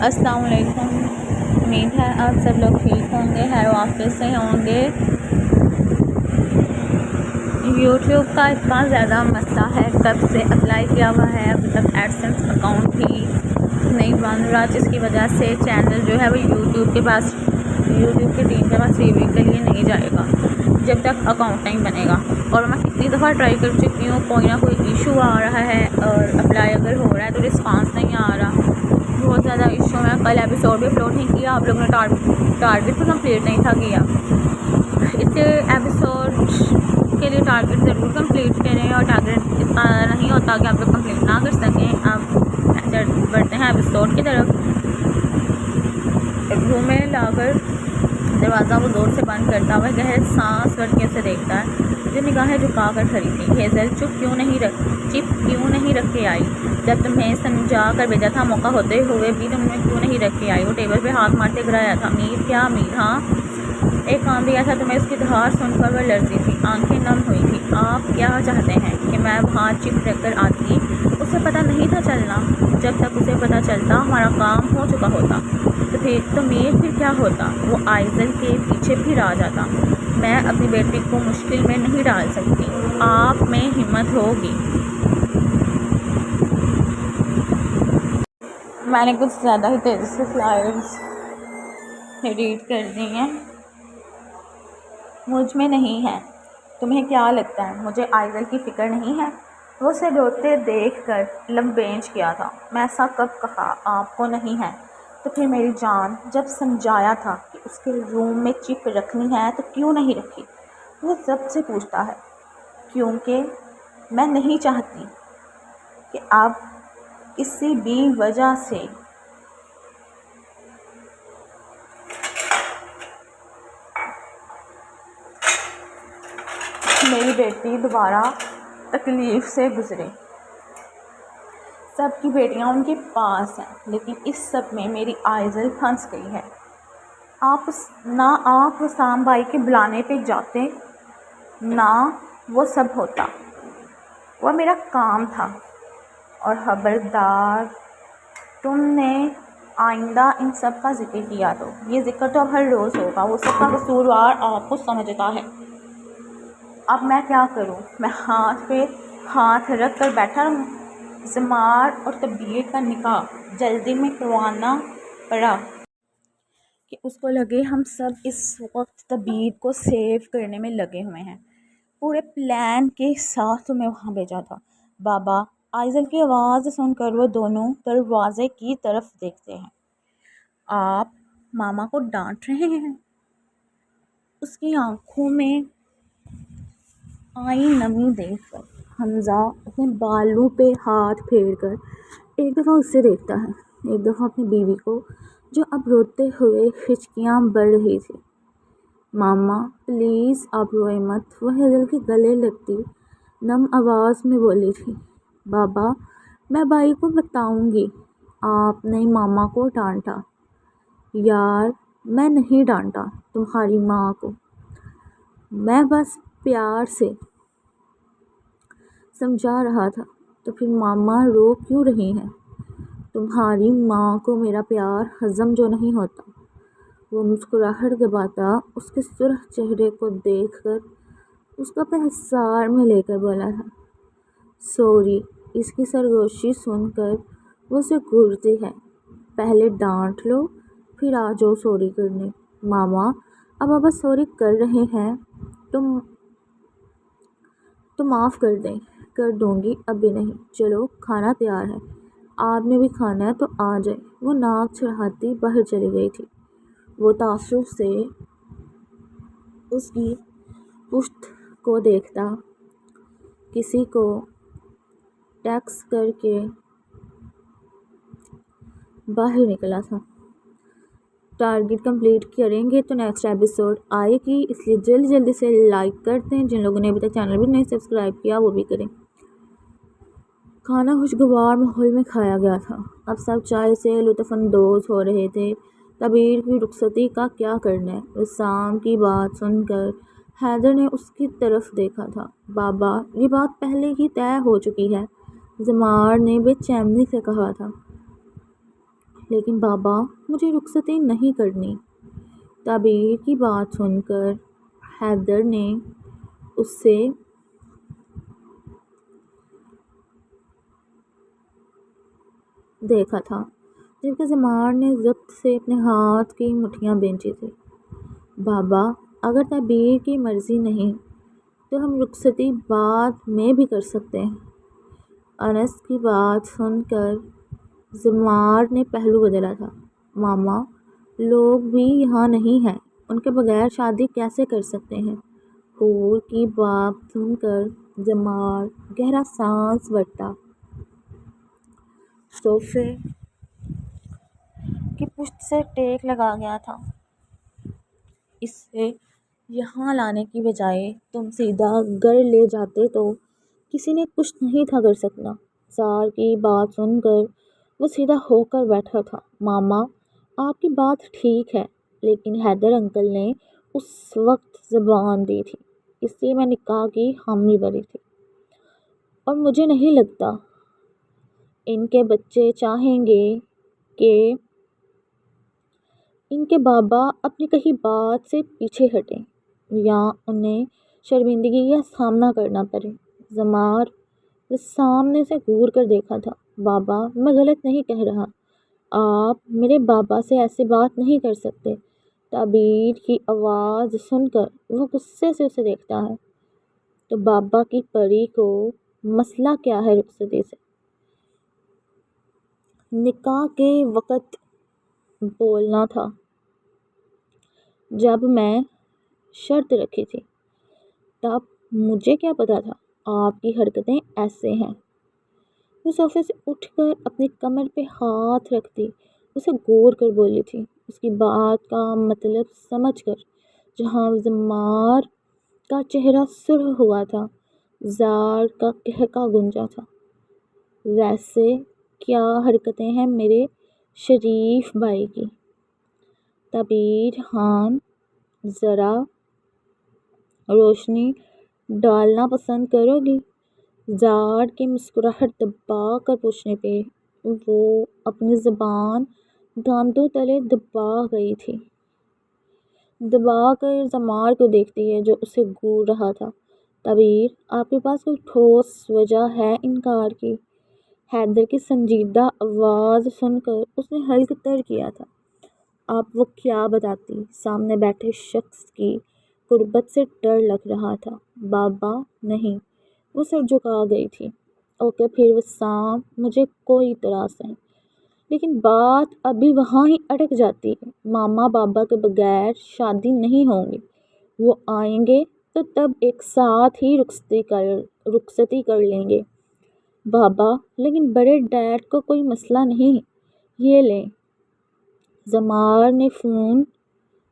السلام علیکم۔ امید ہے آپ سب لوگ ٹھیک ہوں گے، خیر و عافیت سے ہوں گے۔ یوٹیوب کا اتنا زیادہ مسئلہ ہے، کب سے اپلائی کیا ہوا ہے ابھی تک ایڈسنس اکاؤنٹ بھی نہیں بن رہا، جس کی وجہ سے چینل جو ہے وہ یوٹیوب کی ٹیم کے پاس ریویو کے لیے نہیں جائے گا جب تک اکاؤنٹ نہیں بنے گا۔ اور میں کتنی دفعہ ٹرائی کر چکی ہوں، کوئی نہ کوئی ایشو آ رہا ہے، اور اپلائی اگر ہو رہا ہے تو رسپانس نہیں آ رہا، بہت زیادہ ایشو ہے۔ کل ایپیسوڈ بھی اپلوڈ نہیں کیا، آپ لوگوں نے ٹارگیٹ بھی کمپلیٹ نہیں تھا کیا۔ اس ایپیسوڈ کے لیے ٹارگیٹ ضرور کمپلیٹ کریں، اور ٹارگیٹ اتنا نہیں ہوتا کہ آپ لوگ کمپلیٹ نہ کر سکیں۔ اب بڑھتے ہیں ایپیسوڈ کی طرف۔ روم میں لا کر دروازہ وہ زور سے بند کرتا ہوا گہرے سانس بھر کے اسے دیکھتا ہے، جو نگاہیں جھکا کر کھڑی تھی۔ ہیزل چپ کیوں نہیں رکھ کے آئی؟ جب تمہیں سمجھا کر بھیجا تھا، موقع ہوتے ہوئے بھی تم نے کیوں نہیں رکھ کے آئی؟ وہ ٹیبل پہ ہاتھ مارتے گرایا تھا۔ میر، کیا میر؟ ہاں، ایک کام دیا تھا تمہیں۔ اس کی دھار سن کر وہ لرزی تھی، آنکھیں نم ہوئی تھی۔ آپ کیا چاہتے ہیں کہ میں وہاں چپ رکھ کر آتی؟ اسے پتہ نہیں تھا چلنا۔ جب تک اسے پتہ چلتا ہمارا کام ہو چکا ہوتا۔ تو میر پھر کیا ہوتا؟ وہ آئزل کے پیچھے پھر آ جاتا۔ میں اپنی بیٹی کو مشکل میں نہیں ڈال سکتی۔ آپ میں ہمت ہوگی۔ میں نے کچھ زیادہ ہی تیزی سے سلائڈز ایڈیٹ کر دی ہیں، مجھ میں نہیں ہے۔ تمہیں کیا لگتا ہے مجھے آئزل کی فکر نہیں ہے؟ وہ اسے روتے دیکھ کر لمبیج گیا تھا۔ میں ایسا کب کہا؟ آپ کو نہیں ہے تو پھر میری جان، جب سمجھایا تھا کہ اس کے روم میں چپ رکھنی ہے تو کیوں نہیں رکھی؟ وہ ضبط سے پوچھتا ہے۔ کیونکہ میں نہیں چاہتی کہ اب کسی بھی وجہ سے میری بیٹی دوبارہ تکلیف سے گزرے۔ سب کی بیٹیاں ان کے پاس ہیں، لیکن اس سب میں میری آئزل پھنس گئی ہے۔ نہ آپ حسام بھائی کے بلانے پہ جاتے، نہ وہ سب ہوتا۔ وہ میرا کام تھا۔ اور خبردار، تم نے آئندہ ان سب کا ذکر کیا تو یہ ذکر تو اب ہر روز ہوگا۔ وہ سب کا قصوروار آپ کو سمجھتا ہے۔ اب میں کیا کروں؟ میں ہاتھ پہ ہاتھ رکھ کر بیٹھا رہوں؟ زمار اور طبیعت کا نکاح جلدی میں کروانا پڑا کہ اس کو لگے ہم سب اس وقت طبیعت کو سیو کرنے میں لگے ہوئے ہیں۔ پورے پلان کے ساتھ تمہیں وہاں بھیجا تھا۔ بابا، آئزل کی آواز سن کر وہ دونوں دروازے کی طرف دیکھتے ہیں۔ آپ ماما کو ڈانٹ رہے ہیں؟ اس کی آنکھوں میں آئی نمی دیکھ کر حمزہ اپنے بالوں پہ ہاتھ پھیر کر ایک دفعہ اسے دیکھتا ہے، ایک دفعہ اپنی بیوی کو، جو اب روتے ہوئے ہچکیاں بڑھ رہی تھی۔ ماما پلیز آپ روئے مت، وہ ہیزل کے گلے لگتی نم آواز میں بولی تھی۔ بابا، میں بھائی کو بتاؤں گی۔ آپ نے ماما کو ڈانٹا۔ یار، میں نہیں ڈانٹا تمہاری ماں کو، میں بس پیار سے سمجھا رہا تھا۔ تو پھر ماما رو کیوں رہی ہیں؟ تمہاری ماں کو میرا پیار ہضم جو نہیں ہوتا۔ وہ مسکراہٹ دباتا اس کے سرخ چہرے کو دیکھ کر اس کو اپنے حصار میں لے کر بولا تھا۔ سوری۔ اس کی سرگوشی سن کر وہ اسے گھورتی ہے۔ پہلے ڈانٹ لو، پھر آ جاؤ سوری کرنے۔ ماما، اب ابا سوری کر رہے ہیں، تو معاف کر دیں۔ کر دوں گی، ابھی نہیں۔ چلو، کھانا تیار ہے، آپ نے بھی کھانا ہے تو آ جائے۔ وہ ناک چڑھاتی باہر چلی گئی تھی۔ وہ تعصب سے اس کی پشت کو دیکھتا کسی کو ٹیکسٹ کر کے باہر نکلا تھا۔ ٹارگیٹ کمپلیٹ کریں گے تو نیکسٹ ایپیسوڈ آئے گی، اس لیے جلدی سے لائک کر دیں۔ جن لوگوں نے ابھی تک چینل بھی نہیں سبسکرائب کیا وہ بھی کریں۔ کھانا خوشگوار ماحول میں کھایا گیا تھا۔ اب سب چائے سے لطف اندوز ہو رہے تھے۔ کبیر کی رخصتی کا کیا کرنا ہے؟ وسام کی بات سن کر حیدر نے اس کی طرف دیکھا تھا۔ بابا، یہ بات پہلے ہی طے ہو چکی ہے، زمار نے بے چینی سے کہا تھا۔ لیکن بابا مجھے رخصتی نہیں کرنی۔ تعبیر کی بات سن کر حیدر نے اس سے دیکھا تھا جبکہ زمار نے ضبط سے اپنے ہاتھ کی مٹھیاں بینچی تھی۔ بابا اگر تعبیر کی مرضی نہیں تو ہم رخصتی بعد میں بھی کر سکتے ہیں۔ انس کی بات سن کر زمار نے پہلو بدلا تھا۔ ماما لوگ بھی یہاں نہیں ہیں، ان کے بغیر شادی کیسے کر سکتے ہیں؟ حور کی بات سن کر زمار گہرا سانس بھرتا صوفے کی پشت سے ٹیک لگا گیا تھا۔ اس سے یہاں لانے کی بجائے تم سیدھا گھر لے جاتے تو کسی نے کچھ نہیں تھا کر سکنا۔ زار کی بات سن کر وہ سیدھا ہو کر بیٹھا تھا۔ ماما آپ کی بات ٹھیک ہے، لیکن حیدر انکل نے اس وقت زبان دی تھی، اس لیے میں نکاح کی حامی بھری تھی، اور مجھے نہیں لگتا ان کے بچے چاہیں گے کہ ان کے بابا اپنی کہی بات سے پیچھے ہٹیں یا انہیں شرمندگی کا سامنا کرنا پڑے۔ زمار نے سامنے سے گور کر دیکھا تھا۔ بابا میں غلط نہیں کہہ رہا، آپ میرے بابا سے ایسی بات نہیں کر سکتے۔ تعبیر کی آواز سن کر وہ غصے سے اسے دیکھتا ہے۔ تو بابا کی پری کو مسئلہ کیا ہے رخصتی سے؟ نکاح کے وقت بولنا تھا جب میں شرط رکھی تھی، تب مجھے کیا پتا تھا آپ کی حرکتیں ایسے ہیں؟ وہ صوفے سے اٹھ کر اپنی کمر پہ ہاتھ رکھتی اسے غور کر بولی تھی، اس کی بات کا مطلب سمجھ کر۔ جہاں زمار کا چہرہ سرخ ہوا تھا، زار کا قہقہ گونجا تھا۔ ویسے کیا حرکتیں ہیں میرے شریف بھائی کی؟ تعبیر خان ذرا روشنی ڈالنا پسند کرو گی؟ زار کی مسکراہٹ دبا کر پوچھنے پہ وہ اپنی زبان دانتوں تلے دبا گئی تھی، دبا کر زمار کو دیکھتی ہے جو اسے گور رہا تھا۔ تعبیر آپ کے پاس کوئی ٹھوس وجہ ہے انکار کی؟ حیدر کی سنجیدہ آواز سن کر اس نے حلق تر کیا تھا۔ آپ وہ کیا بتاتی؟ سامنے بیٹھے شخص کی قربت سے ڈر لگ رہا تھا۔ بابا نہیں، وہ سر جھکا گئی تھی۔ اوکے پھر وسام مجھے کوئی اعتراض نہیں، لیکن بات ابھی وہاں ہی اٹک جاتی ہے۔ ماما بابا کے بغیر شادی نہیں ہوں گی، وہ آئیں گے تو تب ایک ساتھ ہی رخصتی کر لیں گے۔ بابا لیکن بڑے ڈیڈ کو کوئی مسئلہ نہیں، یہ لیں۔ زمار نے فون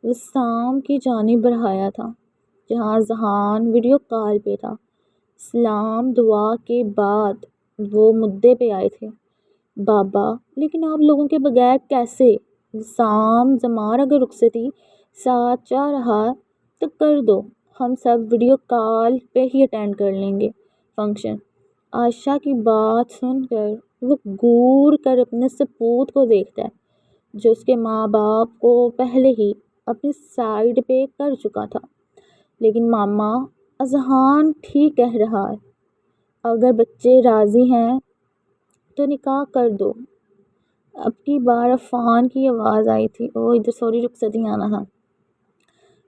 وسام کی جانب بڑھایا تھا جہاں ذہان ویڈیو کال پہ تھا۔ سلام دعا کے بعد وہ مدعے پہ آئے تھے۔ بابا لیکن آپ لوگوں کے بغیر کیسے؟ وسام زمار اگر رخصتی ساتھ چاہ رہا تو کر دو، ہم سب ویڈیو کال پہ ہی اٹینڈ کر لیں گے فنکشن۔ عائشہ کی بات سن کر وہ گور کر اپنے سپوت کو دیکھتا ہے جو اس کے ماں باپ کو پہلے ہی اپنی سائیڈ پہ کر چکا تھا۔ لیکن ماما اذہان ٹھیک کہہ رہا ہے، اگر بچے راضی ہیں تو نکاح کر دو۔ اب کی بار عفان کی آواز آئی تھی، ادھر سوری رخصتی آنا تھا۔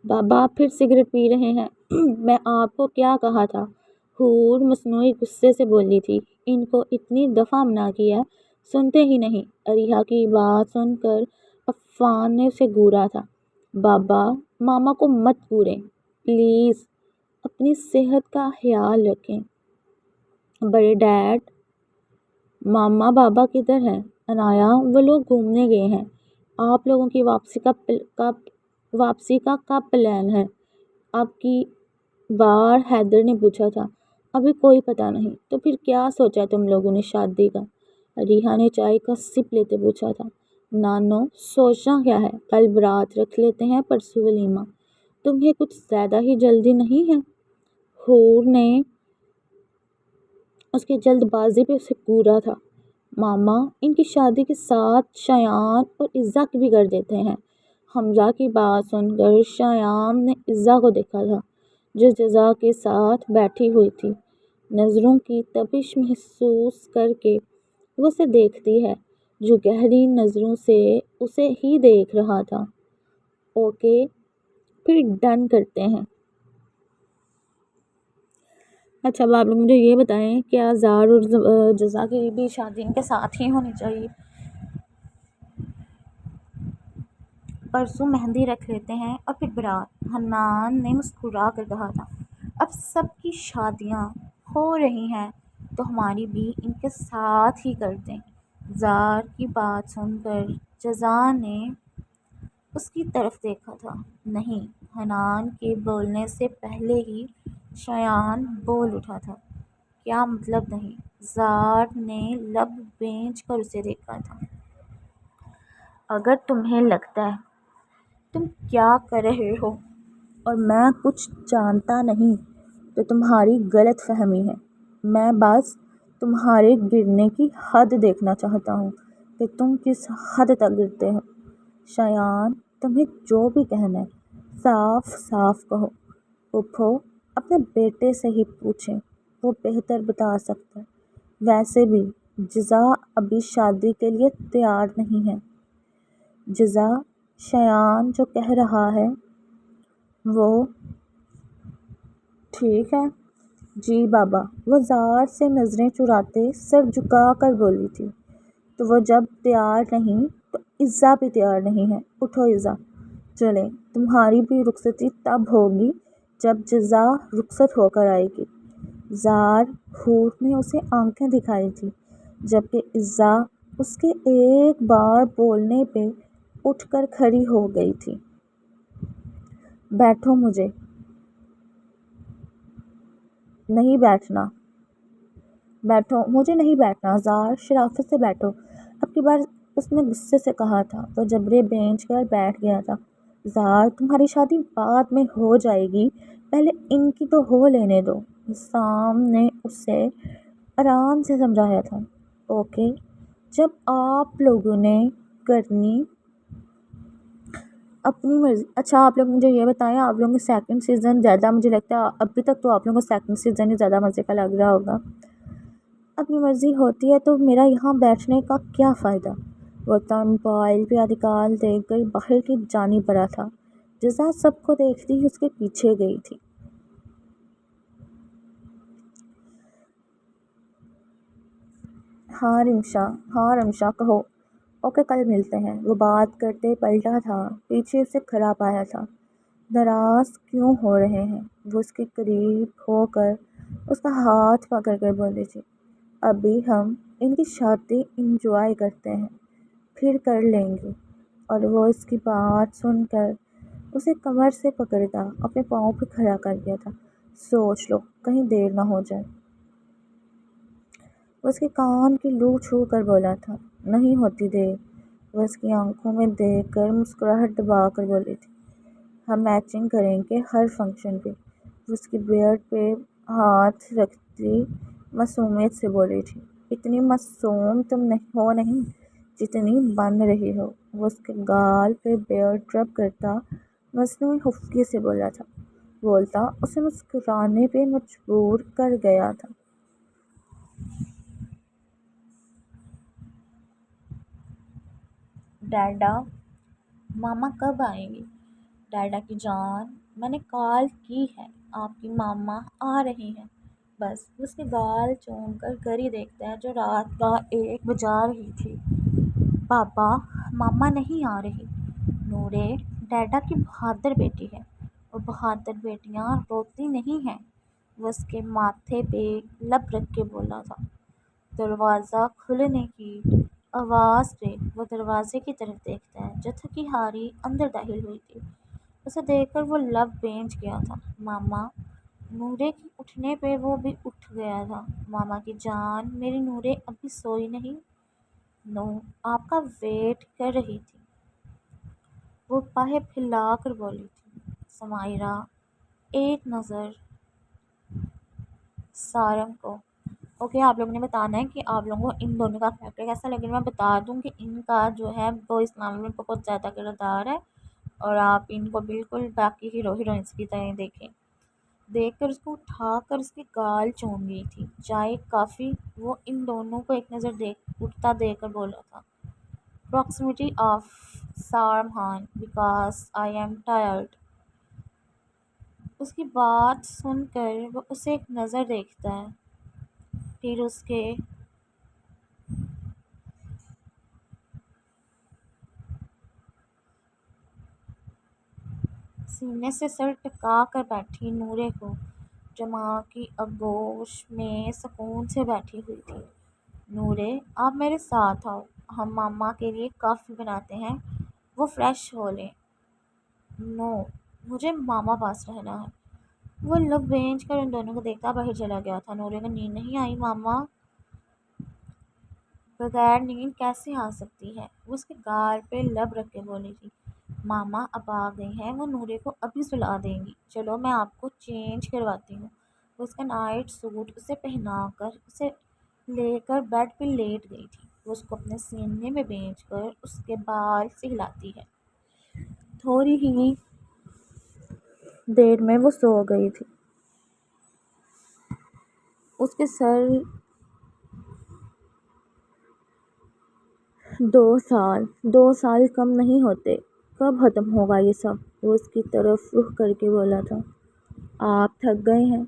بابا آپ پھر سگریٹ پی رہے ہیں؟ میں آپ کو کیا کہا تھا؟ حور مصنوعی غصے سے بولی تھی، ان کو اتنی دفعہ منع کیا سنتے ہی نہیں۔ اریحا کی بات سن کر عفان نے اسے گورا تھا۔ بابا ماما کو مت گوریں پلیز، اپنی صحت کا خیال رکھیں۔ بڑے ڈیڈ ماما بابا کدھر ہیں؟ انایا وہ لوگ گھومنے گئے ہیں۔ آپ لوگوں کی واپسی کا کب پلان ہے؟ اب کی بار حیدر نے پوچھا تھا۔ ابھی کوئی پتہ نہیں۔ تو پھر کیا سوچا تم لوگوں نے شادی کا؟ اریحا نے چائے کا سپ لیتے پوچھا تھا۔ نانو سوچنا کیا ہے، کل برات رکھ لیتے ہیں، پرسوں ولیمہ۔ تمہیں کچھ زیادہ ہی جلدی نہیں ہے؟ حور نے اس کی جلد بازی پہ اسے گورا تھا۔ ماما ان کی شادی کے ساتھ شایان اور عزا کی بھی کر دیتے ہیں۔ حمزہ کی بات سن کر شایان نے عزا کو دیکھا تھا جو جزا کے ساتھ بیٹھی ہوئی تھی۔ نظروں کی تپش محسوس کر کے وہ اسے دیکھتی ہے جو گہری نظروں سے اسے ہی دیکھ رہا تھا۔ اوکے پھر ڈن کرتے ہیں۔ اچھا اب آپ لوگ مجھے یہ بتائیں کیا زار اور جزا کی بھی شادی ان کے ساتھ ہی ہونی چاہیے؟ پرسوں مہندی رکھ لیتے ہیں اور پھر برات، حنان نے مسکرا کر کہا تھا۔ اب سب کی شادیاں ہو رہی ہیں تو ہماری بھی ان کے ساتھ ہی کر دیں۔ زار کی بات سن کر جزا نے اس کی طرف دیکھا تھا۔ نہیں، حنان کے بولنے سے پہلے ہی شایان بول اٹھا تھا۔ کیا مطلب نہیں؟ زار نے لب بھینچ کر اسے دیکھا تھا۔ اگر تمہیں لگتا ہے تم کیا کر رہے ہو اور میں کچھ جانتا نہیں تو تمہاری غلط فہمی ہے۔ میں بس تمہارے گرنے کی حد دیکھنا چاہتا ہوں کہ تم کس حد تک گرتے ہو۔ شایان تمہیں جو بھی کہنا ہے صاف صاف کہو۔ پھپھو اپنے بیٹے سے ہی پوچھیں، وہ بہتر بتا سکتا ہے۔ ویسے بھی جزا ابھی شادی کے لیے تیار نہیں ہے۔ جزا شایان جو کہہ رہا ہے وہ ٹھیک ہے۔ جی بابا، وہ زار سے نظریں چراتے سر جھکا کر بولی تھی۔ تو وہ جب تیار نہیں تو عزا بھی تیار نہیں ہے۔ اٹھو عزا، چلیں، تمہاری بھی رخصتی تب ہوگی جب جزا رخصت ہو کر آئے گی۔ زار حور نے اسے آنکھیں دکھائی تھی جبکہ عزا اس کے ایک بار بولنے پہ اٹھ کر کھڑی ہو گئی تھی۔ بیٹھو، مجھے نہیں بیٹھنا۔ بیٹھو، مجھے نہیں بیٹھنا۔ زار شرافت سے بیٹھو، اب کی بار اس نے غصے سے کہا تھا۔ وہ جبرے بینچ کر بیٹھ گیا تھا۔ زار تمہاری شادی بعد میں ہو جائے گی، پہلے ان کی تو ہو لینے دو، حسام نے اسے آرام سے سمجھایا تھا۔ اوکے، جب آپ لوگوں نے کرنی اپنی مرضی۔ اچھا آپ لوگ مجھے یہ بتائیں، آپ لوگوں کو سیکنڈ سیزن زیادہ، مجھے لگتا ہے ابھی تک تو آپ لوگوں کو سیکنڈ سیزن ہی زیادہ مزے کا لگ رہا ہوگا۔ اپنی مرضی ہوتی ہے تو میرا یہاں بیٹھنے کا کیا فائدہ؟ وہ موبائل پہ ادھکال دے کر باہر کی جانب بڑھا تھا۔ جزا سب کو دیکھتی اس کے پیچھے گئی تھی۔ ہاں رمشا کہو۔ اوکے کل ملتے ہیں، وہ بات کرتے پلٹا تھا، پیچھے سے کھڑا پایا تھا۔ ناراض کیوں ہو رہے ہیں؟ وہ اس کے قریب ہو کر اس کا ہاتھ پکڑ کر بولی تھی۔ ابھی ہم ان کی شادی انجوائے کرتے ہیں، پھر کر لیں گے۔ اور وہ اس کی بات سن کر اسے کمر سے پکڑتا اپنے پاؤں پہ کھڑا کر دیا تھا۔ سوچ لو کہیں دیر نہ ہو جائے۔ وہ اس کے کان کی لو چھو کر بولا تھا۔ نہیں ہوتی دیر۔ وہ اس کی آنکھوں میں دیکھ کر مسکراہٹ دبا کر بولی تھی۔ ہم میچنگ کریں گے ہر فنکشن پہ۔ وہ اس کی بیئرڈ پہ ہاتھ رکھتی معصومیت سے بولی تھی۔ اتنی معصوم تم نہیں جتنی بن رہی ہو۔ وہ اس کے گال پہ بیئرڈ رب کرتا مصنوعی خفگی سے بولتا اسے مسکرانے پہ مجبور کر گیا تھا۔ ڈیڈا، ماما کب آئیں گی؟ ڈیڈا کی جان، میں نے کال کی ہے، آپ کی ماما آ رہی ہیں۔ بس اس کے گال چوم کر گھڑی دیکھتا ہے جو رات کا 1 بجا رہی تھی۔ پاپا، ماما نہیں آ رہی۔ نورے ڈیڈا کی بہادر بیٹی ہے اور بہادر بیٹیاں روتی نہیں ہیں، وہ اس کے ماتھے پہ لب رکھ کے بولا تھا۔ دروازہ کھلنے کی آواز پہ وہ دروازے کی طرف دیکھتا ہے جو تھکی ہاری اندر داخل ہوئی تھی۔ اسے دیکھ کر وہ لب بھینچ گیا تھا۔ ماما، نورے کے اٹھنے پہ وہ بھی اٹھ گیا تھا۔ ماما کی جان، میری نورے ابھی سوئی نہیں؟ نو، آپ کا ویٹ کر رہی تھی، وہ باہیں پھیلا کر بولی تھی۔ سمائرہ ایک نظر سارم کو اوکے، آپ لوگوں نے بتانا ہے کہ آپ لوگوں کو ان دونوں کا کریکٹر کیسا لگے۔ میں بتا دوں کہ ان کا جو ہے وہ اس معاملے میں بہت زیادہ کردار ہے، اور آپ ان کو بالکل باقی ہیرو ہیروئنس کی طرح دیکھیں۔ دیکھ کر اس کو اٹھا کر اس کی گال چوم گئی تھی چائے کافی، وہ ان دونوں کو ایک نظر اٹھتا دیکھ کر بولا تھا proximity of Sarmhan because I am tired۔ اس کی بات سن کر وہ اسے ایک نظر دیکھتا ہے، پھر اس کے سینے سے سر ٹکا کر بیٹھی نورے کو، جو ماں کی آغوش میں سکون سے بیٹھی ہوئی تھی۔ نورے، آپ میرے ساتھ آؤ، ہم ماما کے لیے کافی بناتے ہیں، وہ فریش ہو لیں۔ نو، مجھے ماما پاس رہنا ہے۔ وہ لب بھینچ کر ان دونوں کو دیکھتا باہر چلا گیا تھا۔ نورے کو نیند نہیں آئی۔ ماما بغیر نیند کیسے آ سکتی ہے؟ وہ اس کے گال پہ لب رکھ کے بولی تھی۔ ماما اب آ گئی ہیں، وہ نورے کو ابھی سلا دیں گی، چلو میں آپ کو چینج کرواتی ہوں۔ وہ اس کا نائٹ سوٹ اسے پہنا کر اسے لے کر بیڈ پہ لیٹ گئی تھی۔ وہ اس کو اپنے سینے میں بھیج کر اس کے بال سے ہلاتی ہے۔ تھوڑی ہی دیر میں وہ سو گئی تھی۔ اس کے سر 2 سال کم نہیں ہوتے، کب ختم ہوگا یہ سب؟ وہ اس کی طرف رخ کر کے بولا تھا۔ آپ تھک گئے ہیں؟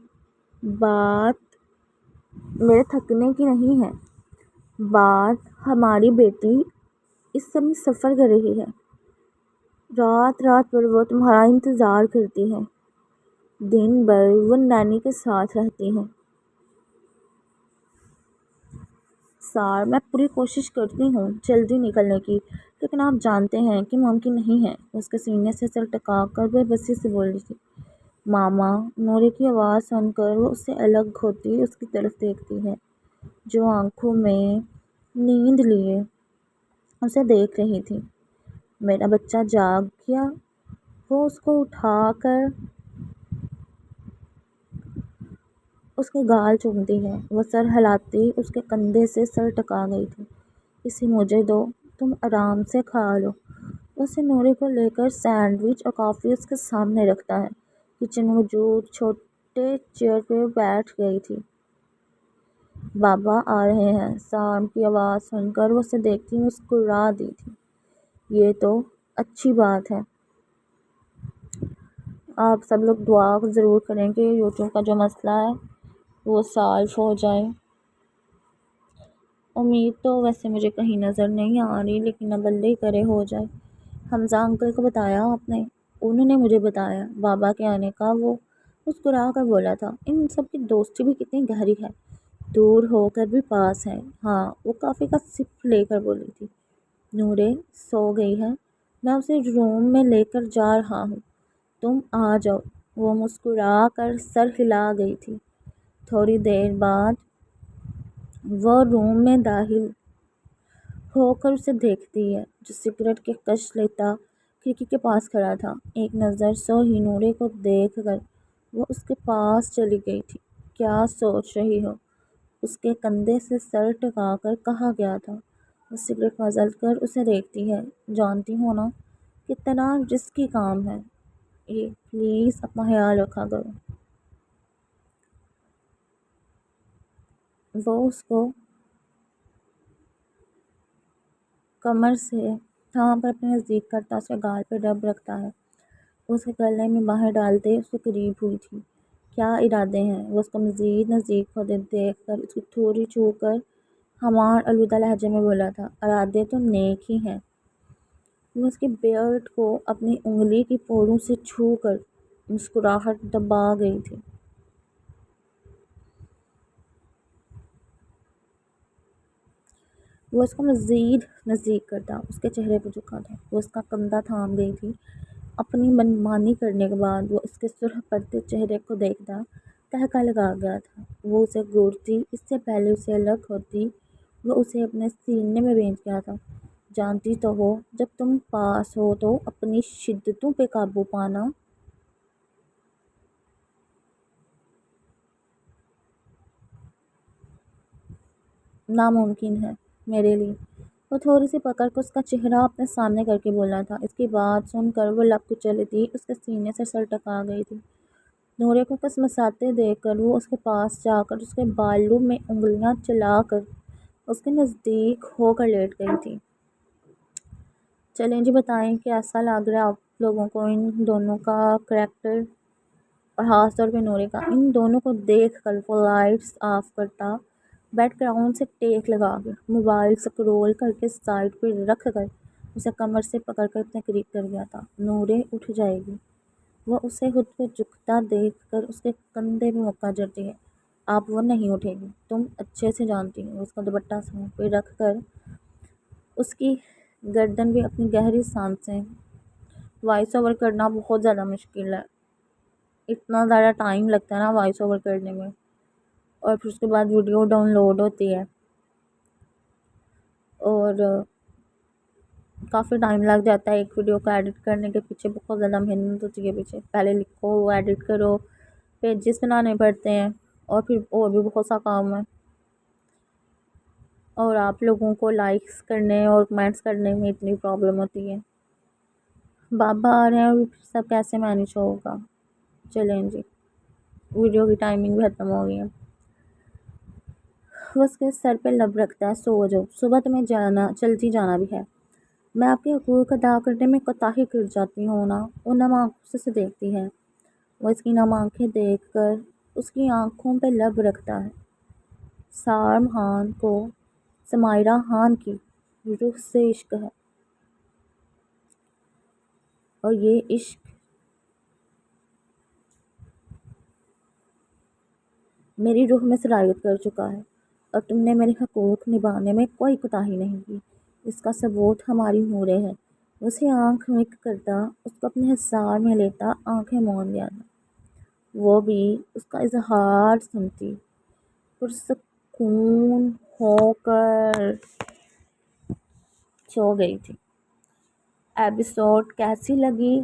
بات میرے تھکنے کی نہیں ہے، بات ہماری بیٹی اس سمے سفر کر رہی ہے، رات رات بھر وہ تمہارا انتظار کرتی ہے، دن بھر وہ نانی کے ساتھ رہتی ہے۔ سار، میں پوری کوشش کرتی ہوں جلدی نکلنے کی، لیکن آپ جانتے ہیں کہ ممکن نہیں ہے۔ اس کے سینے سے سر ٹکا کر بے بسی سے بولی تھی۔ ماما، نورے کی آواز سن کر وہ اس سے الگ ہوتی اس کی طرف دیکھتی ہے، جو آنکھوں میں نیند لیے اسے دیکھ رہی تھی۔ میرا بچہ جاگ گیا؟ وہ اس کو اٹھا کر اس کے گال چومتی ہے۔ وہ سر ہلاتی اس کے کندھے سے سر ٹکا گئی تھی۔ اسے مجھے دو، تم آرام سے کھا لو۔ اسے نورے کو لے کر سینڈوچ اور کافی اس کے سامنے رکھتا ہے۔ کچن میں موجود چھوٹے چیئر پہ بیٹھ گئی تھی۔ بابا آ رہے ہیں، سام کی آواز سن کر وہ اسے دیکھتی مسکرا دی تھی۔ یہ تو اچھی بات ہے۔ آپ سب لوگ دعا ضرور کریں کہ یوٹیوب کا جو مسئلہ ہے وہ سالو ہو جائے۔ امید تو ویسے مجھے کہیں نظر نہیں آ رہی، لیکن اب اللہ ہی کرے ہو جائے۔ حمزہ انکل کو بتایا آپ نے؟ انہوں نے مجھے بتایا بابا کے آنے کا۔ وہ مسکرا کر بولا تھا۔ ان سب کی دوستی بھی کتنی گہری ہے، دور ہو کر بھی پاس ہے۔ ہاں، وہ کافی کا سپ لے کر بولی تھی۔ نورے سو گئی ہے، میں اسے روم میں لے کر جا رہا ہوں، تم آ جاؤ۔ وہ مسکرا کر سر ہلا گئی تھی۔ تھوڑی دیر بعد وہ روم میں داخل ہو کر اسے دیکھتی ہے، جو سگریٹ کی کش لیتا کھڑکی کے پاس کھڑا تھا۔ ایک نظر سوہی نورے کو دیکھ کر وہ اس کے پاس چلی گئی تھی۔ کیا سوچ رہی ہو؟ اس کے کندھے سے سر ٹکا کر کہا گیا تھا۔ وہ سگریٹ مزل کر اسے دیکھتی ہے۔ جانتی ہو نا کتنا رسکی کام ہے یہ، پلیز اپنا خیال رکھا کرو۔ وہ اس کو کمر سے تھام کر اپنے نزدیک کرتا، اس کے گال پہ رب رکھتا ہے، اس کے گلے میں باہیں ڈالتے اس کے قریب ہوئی تھی۔ کیا ارادے ہیں؟ وہ اس کو مزید نزدیک ہوتے دیکھ کر اس کی تھوڑی چھو کر ہمار آلودہ لہجے میں بولا تھا۔ ارادے تو نیک ہی ہیں۔ وہ اس کی بیئرڈ کو اپنی انگلی کی پوروں سے چھو کر مسکراہٹ دبا گئی تھی۔ وہ اس کو مزید نزدیک کرتا، اس کے چہرے پہ جھکا تھا۔ وہ اس کا کندھا تھام گئی تھی۔ اپنی منمانی کرنے کے بعد وہ اس کے سرخ پڑتے چہرے کو دیکھتا ٹہکا لگا گیا تھا۔ وہ اسے گھورتی، اس سے پہلے اسے الگ ہوتی، وہ اسے اپنے سینے میں بھیج گیا تھا۔ جانتی تو ہو جب تم پاس ہو تو اپنی شدتوں پہ قابو پانا۔ ناممکن ہے میرے لیے۔ وہ تھوڑی سی پکڑ کر اس کا چہرہ اپنے سامنے کر کے بولا تھا۔ اس کی بات سن کر وہ لب کچل تھی، اس کے سینے سے سر ٹکرا گئی تھی۔ نورے کو کسمساتے دیکھ کر وہ اس کے پاس جا کر اس کے بالوں میں انگلیاں چلا کر اس کے نزدیک ہو کر لیٹ گئی تھی۔ چلیں جی بتائیں کیسا لگ رہا ہے آپ لوگوں کو ان دونوں کا کریکٹر، اور خاص طور پہ نورے کا۔ ان دونوں کو دیکھ کر وہ لائٹس آف کرتا، بیک گراؤنڈ سے ٹیک لگا کر موبائل سکرول کر کے سائڈ پہ رکھ کر اسے کمر سے پکڑ کر اپنے قریب کر گیا تھا۔ نورے اٹھ جائے گی، وہ اسے خود کو جھکتا دیکھ کر اس کے کندھے پہ مکہ جڑتی ہے۔ آپ وہ نہیں اٹھے گی، تم اچھے سے جانتی ہو۔ اس کا دوپٹہ سر پہ رکھ کر اس کی گردن بھی اپنی گہری سانسیں۔ وائس اوور کرنا بہت زیادہ مشکل ہے، اتنا زیادہ ٹائم لگتا ہے نا وائس اوور کرنے میں، اور پھر اس کے بعد ویڈیو ڈاؤن لوڈ ہوتی ہے اور کافی ٹائم لگ جاتا ہے ایک ویڈیو کو ایڈٹ کرنے کے پیچھے، بہت زیادہ محنت ہوتی ہے پیچھے، پہلے لکھو ایڈٹ کرو، پیجز بنانے پڑتے ہیں، اور پھر اور بھی بہت سا کام ہے، اور آپ لوگوں کو لائکس کرنے اور کمنٹس کرنے میں اتنی پرابلم ہوتی ہے۔ بابا آ رہے ہیں اور سب کیسے مینیج ہوگا۔ چلیں جی ویڈیو کی ٹائمنگ بھی ختم ہو گئی ہے۔ وہ اس کے سر پہ لب رکھتا ہے، سو جاؤ، صبح تمہیں جلدی جانا بھی ہے۔ میں آپ کے حقوق ادا کرنے میں کوتاہی کر جاتی ہوں نا۔ وہ نم آنکھوں سے دیکھتی ہے، وہ اس کی نم آنکھیں دیکھ کر اس کی آنکھوں پہ لب رکھتا ہے۔ سارم خان کو سمائرہ خان کی روح سے عشق ہے، اور یہ عشق میری روح میں سرایت کر چکا ہے، اور تم نے میرے حقوق نبھانے میں کوئی کوتاہی نہیں کی۔ اس کا ثبوت ہماری نورے ہے۔ اسے آنکھ مک کرتا، اس کو اپنے حصار میں لیتا، آنکھیں موند لیا تھا۔ وہ بھی اس کا اظہار سنتی، پرسکون ہو کر سو گئی تھی۔ ایپیسوڈ کیسی لگی؟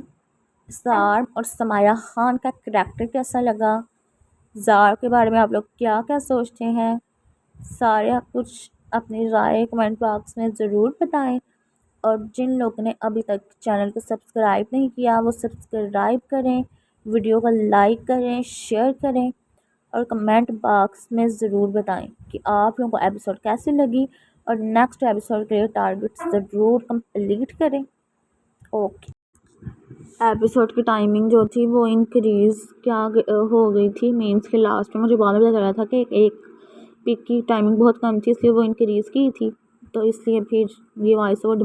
سارم اور سمائرہ خان کا کریکٹر کیسا لگا؟ زار کے بارے میں آپ لوگ کیا کیا سوچتے ہیں؟ سارا کچھ اپنی رائے کمنٹ باکس میں ضرور بتائیں، اور جن لوگوں نے ابھی تک چینل کو سبسکرائب نہیں کیا وہ سبسکرائب کریں، ویڈیو کو لائک کریں، شیئر کریں، اور کمنٹ باکس میں ضرور بتائیں کہ آپ لوگوں کو ایپیسوڈ کیسی لگی، اور نیکسٹ ایپیسوڈ کے لیے ٹارگٹ ضرور کمپلیٹ کریں۔ اوکے، ایپیسوڈ کی ٹائمنگ جو تھی وہ انکریز کیا ہو گئی تھی، مینس کے لاسٹ میں مجھے بعد میں پتا چلا تھا کہ ایک پک کی ٹائمنگ بہت کم تھی، اس لیے وہ انکریز کی تھی، تو اس لیے پھر یہ وائس اوور